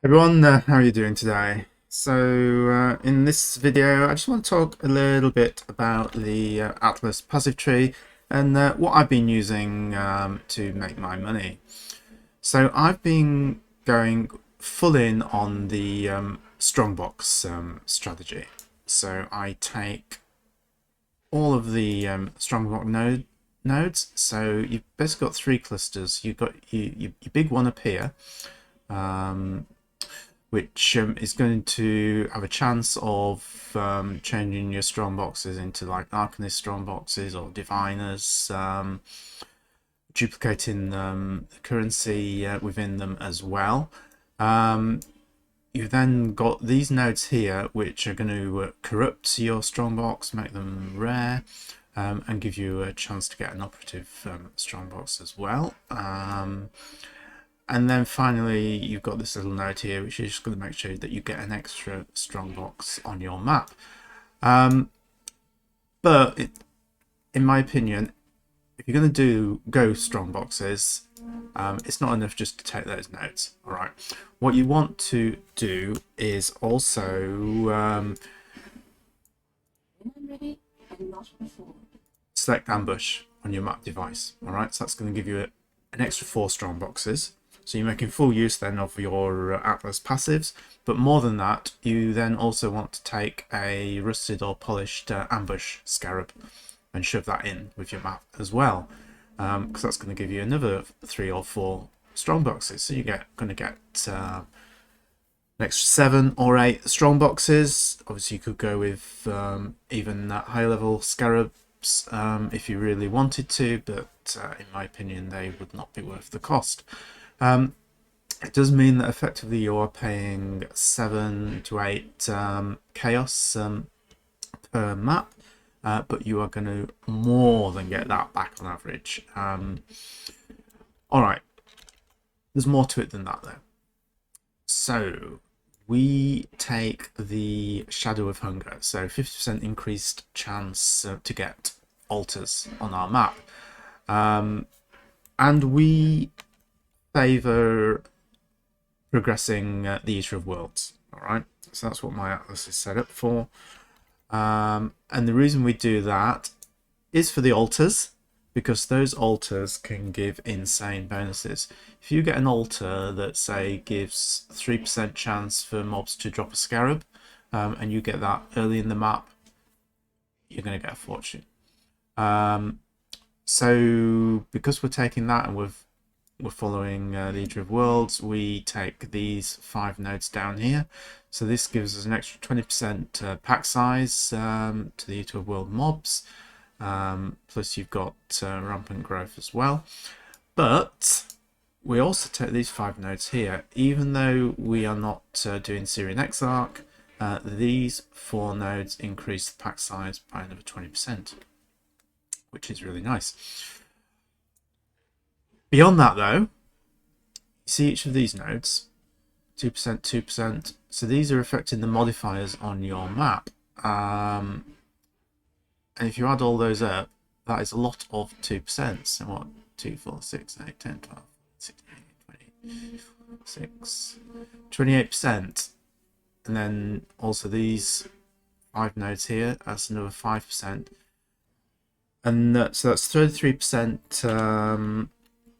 Everyone, how are you doing today? In this video, I just want to talk a little bit about the Atlas passive tree and what I've been using to make my money. So I've been going full in on the Strongbox strategy. So I take all of the Strongbox nodes. So you've basically got three clusters. You've got your big one up here. Which is going to have a chance of changing your strong boxes into like Arcanist strong boxes or Diviners, duplicating the currency within them as well. You've then got these nodes here which are going to corrupt your strongbox, make them rare, and give you a chance to get an operative strongbox as well. And then finally, you've got this little node here, which is just going to make sure that you get an extra strong box on your map. In my opinion, if you're going to go strong boxes, it's not enough just to take those nodes. All right. What you want to do is also select ambush on your map device. All right. So that's going to give you an extra 4 strong boxes. So you're making full use then of your Atlas passives, but more than that, you then also want to take a rusted or polished ambush scarab and shove that in with your map as well, because that's going to give you another 3 or 4 strong boxes. So you're going to get an extra 7 or 8 strong boxes. Obviously, you could go with even higher level scarabs if you really wanted to, but in my opinion, they would not be worth the cost. It does mean that effectively you are paying 7 to 8 chaos per map, but you are going to more than get that back on average. Alright, there's more to it than that though. So we take the Shadow of Hunger, so 50% increased chance to get altars on our map. And we favor progressing the Eater of Worlds. All right, so that's what my Atlas is set up for. And the reason we do that is for the altars, because those altars can give insane bonuses. If you get an altar that, say, gives 3% chance for mobs to drop a scarab, and you get that early in the map, you're going to get a fortune. So because we're taking that and we're following the Eater of Worlds, we take these 5 nodes down here. So this gives us an extra 20% pack size to the Eater of World mobs. Plus you've got rampant growth as well. But we also take these 5 nodes here. Even though we are not doing Syrian Exarch, these 4 nodes increase the pack size by another 20%, which is really nice. Beyond that though, you see each of these nodes, 2%, 2%. So these are affecting the modifiers on your map. And if you add all those up, that is a lot of 2%. So what? 2, 4, 6, 8, 10, 12, 16, 20, 6, 28%. And then also these 5 nodes here, that's another 5%. And so that's 33%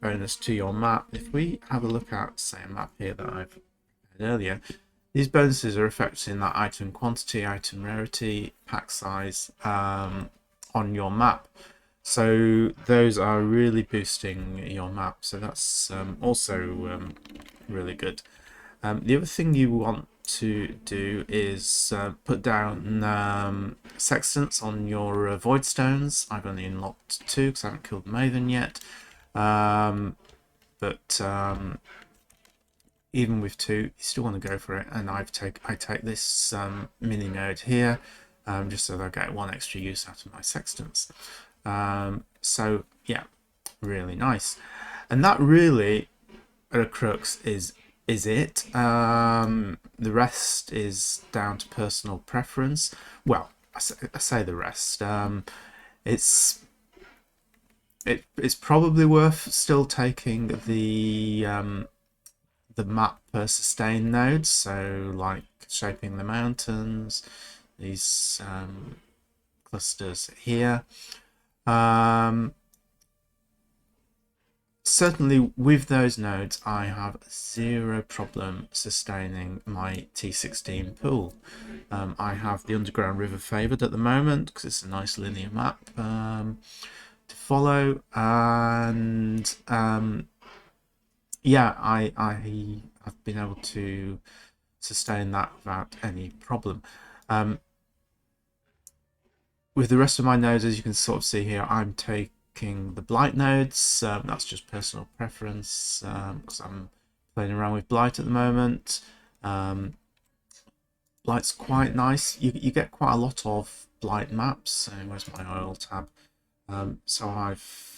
bonus to your map. If we have a look at, say, a map here that I've had earlier, these bonuses are affecting that item quantity, item rarity, pack size on your map. So those are really boosting your map. So that's also really good. The other thing you want to do is put down sextants on your void stones. I've only unlocked 2 because I haven't killed Maven yet. Even with 2, you still want to go for it, and I take this mini node here, just so that I get 1 extra use out of my sextants. So yeah, really nice. And that really, at a crux, is it. The rest is down to personal preference. Well, I say the rest. It's probably worth still taking the the map per sustain nodes, so like shaping the mountains, these clusters here. Certainly with those nodes, I have zero problem sustaining my T16 pool. I have the Underground River favoured at the moment because it's a nice linear map to follow, and yeah, I have been able to sustain that without any problem. With the rest of my nodes, as you can sort of see here, I'm taking the Blight nodes. That's just personal preference because I'm playing around with Blight at the moment. Blight's quite nice. You get quite a lot of Blight maps. So where's my oil tab? So I've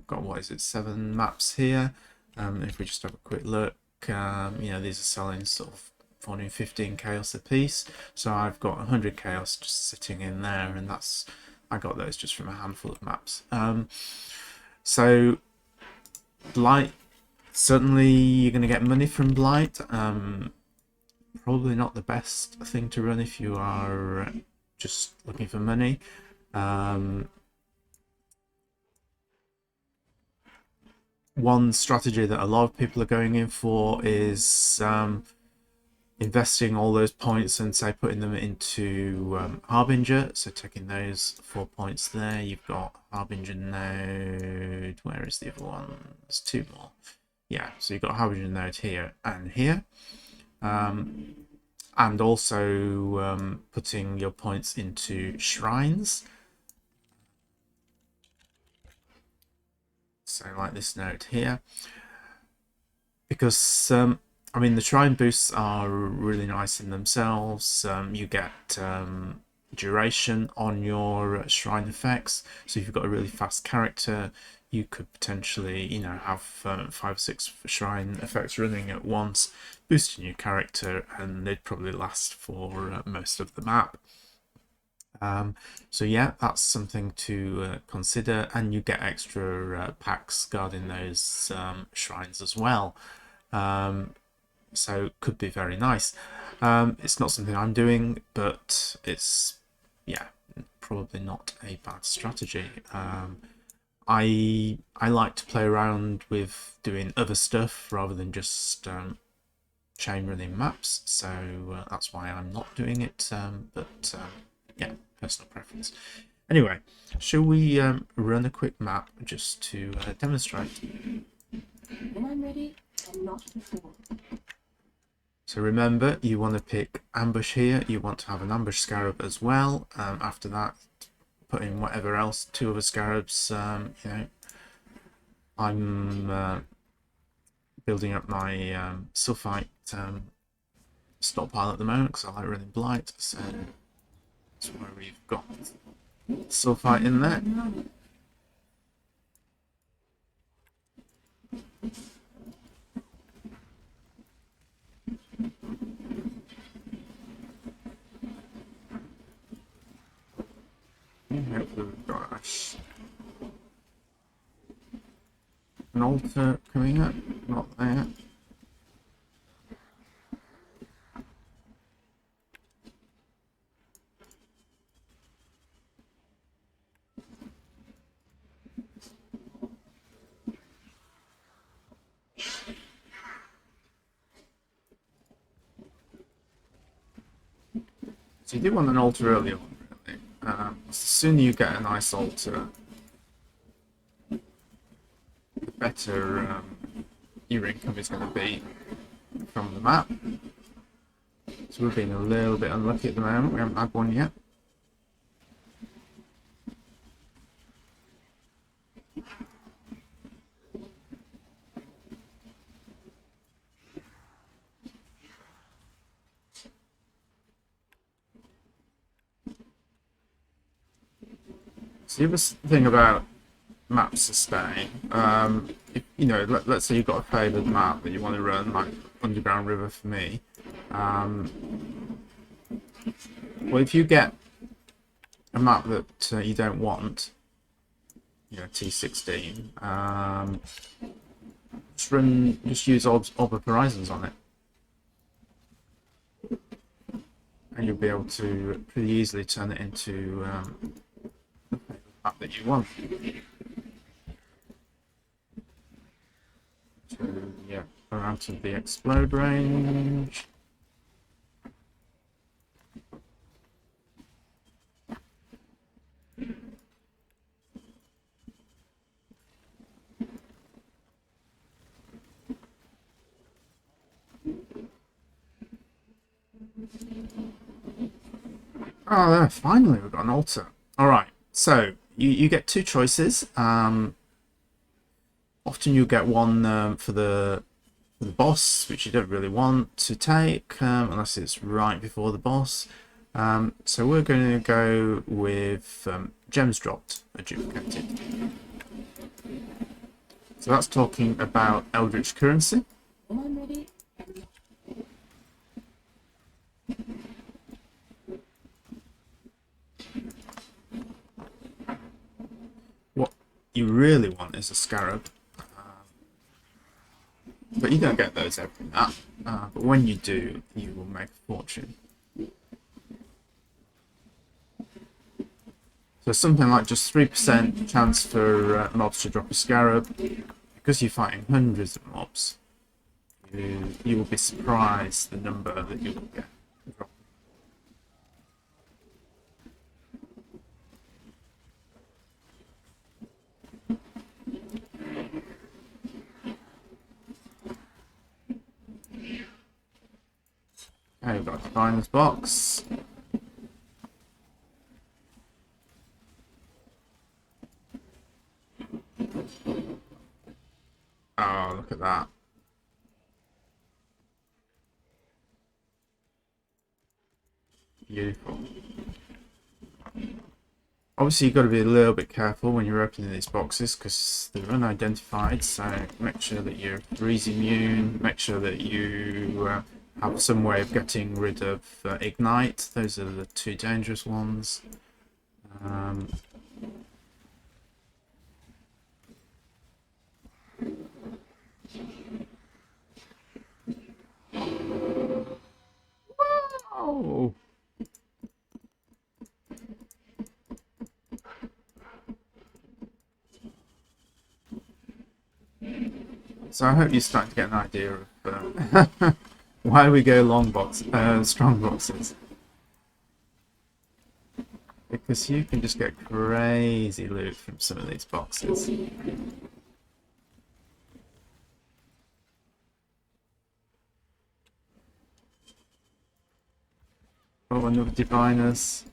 got, what is it, 7 maps here. If we just have a quick look, you know, these are selling sort of 415 chaos a piece, so I've got 100 chaos just sitting in there, and that's, I got those just from a handful of maps. So Blight, certainly you're going to get money from Blight. Probably not the best thing to run if you are just looking for money. One strategy that a lot of people are going in for is investing all those points and say putting them into Harbinger, so taking those 4 points there. You've got Harbinger node, where is the other one? There's 2 more. Yeah, so you've got Harbinger node here and here, and also putting your points into shrines, so like this node here, because I mean, the shrine boosts are really nice in themselves. You get duration on your shrine effects. So if you've got a really fast character, you could potentially, you know, have 5 or 6 shrine effects running at once, boosting your character, and they'd probably last for most of the map. So yeah, that's something to consider, and you get extra packs guarding those shrines as well. So could be very nice. It's not something I'm doing, but it's, yeah, probably not a bad strategy. I like to play around with doing other stuff rather than just chain running maps, so that's why I'm not doing it. But yeah, personal preference. Anyway, shall we run a quick map just to demonstrate? When I'm ready, and not before. So remember, you want to pick ambush here. You want to have an ambush scarab as well. After that, put in whatever else, 2 other scarabs. You know, I'm building up my sulfite stockpile at the moment because I like running Blight. So that's why we've got sulfite in there. Hopefully we've got an altar coming up, not there. So you do want an altar early on, really. The sooner you get a nice altar, the better your income is going to be from the map. So we've been a little bit unlucky at the moment, we haven't had one yet. So the other thing about map sustain, if, you know, let's say you've got a favoured map that you want to run, like Underground River for me. Well, if you get a map that you don't want, you know, T16, just use Orb of Horizons on it, and you'll be able to pretty easily turn it into the map that you want. So yeah, we're out of the explode range. Oh, there, finally we've got an altar. Alright, so you get two choices. Often you get one for the boss, which you don't really want to take, unless it's right before the boss. So we're going to go with gems dropped, adjudicated. So that's talking about Eldritch currency. When I'm ready, I'm not. What you really want is a scarab, but you don't get those every map. But when you do, you will make a fortune. So something like just 3% chance for mobs to drop a scarab. Because you're fighting hundreds of mobs, you will be surprised the number that you will get. Okay, we've got to find this box. Oh, look at that. Beautiful. Obviously, you've got to be a little bit careful when you're opening these boxes because they're unidentified, so make sure that you're freeze immune, make sure that you have some way of getting rid of ignite. Those are the two dangerous ones. Wow! So I hope you're starting to get an idea of why we go strong boxes. Because you can just get crazy loot from some of these boxes. Oh, another diviners.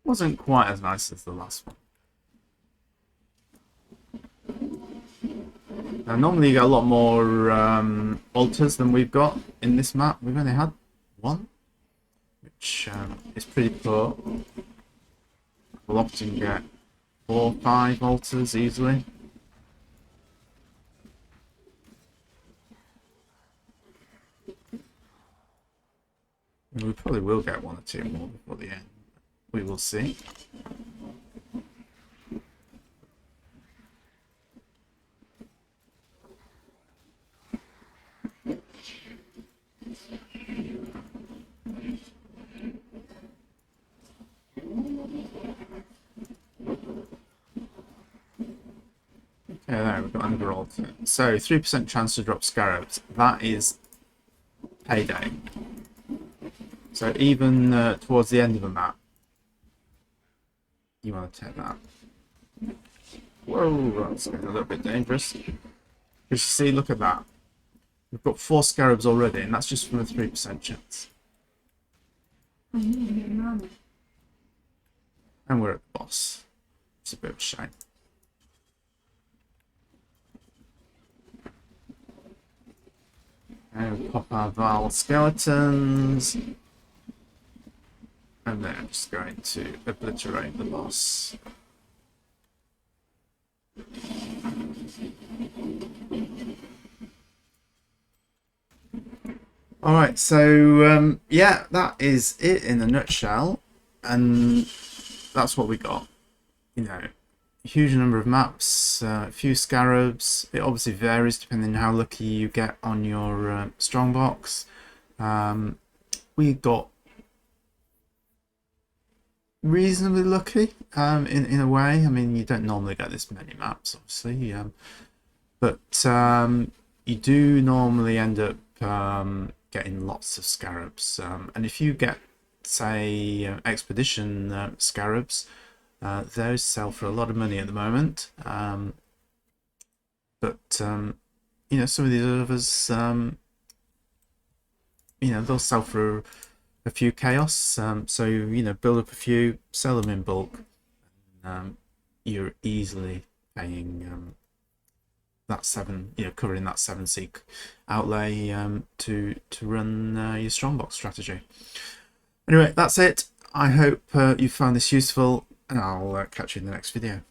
Wasn't quite as nice as the last one. Now, normally you get a lot more altars than we've got in this map. We've only had one, which is pretty poor. We'll often get 4 or 5 altars easily. And we probably will get 1 or 2 more before the end. We will see. Okay, there, we've got another altar. So, 3% chance to drop scarabs. That is payday. So, even towards the end of a map, you want to take that. Whoa, that's getting a little bit dangerous. Because you see, look at that. We've got 4 scarabs already, and that's just from a 3% chance. I need to get around it. And we're at the boss. It's a bit of a shame. And we pop our Val skeletons. And then I'm just going to obliterate the boss. All right, so yeah, that is it in a nutshell, and that's what we got. You know, a huge number of maps, a few scarabs. It obviously varies depending on how lucky you get on your strongbox. We got reasonably lucky in a way. I mean, you don't normally get this many maps, obviously, but you do normally end up getting lots of scarabs. And if you get, say, expedition scarabs, those sell for a lot of money at the moment. But you know, some of these others, you know, they'll sell for a few chaos. So you know, build up a few, sell them in bulk. You're easily paying that 7, you know, covering that 7 seek outlay to run your strongbox strategy. Anyway, that's it. I hope you found this useful, and I'll catch you in the next video.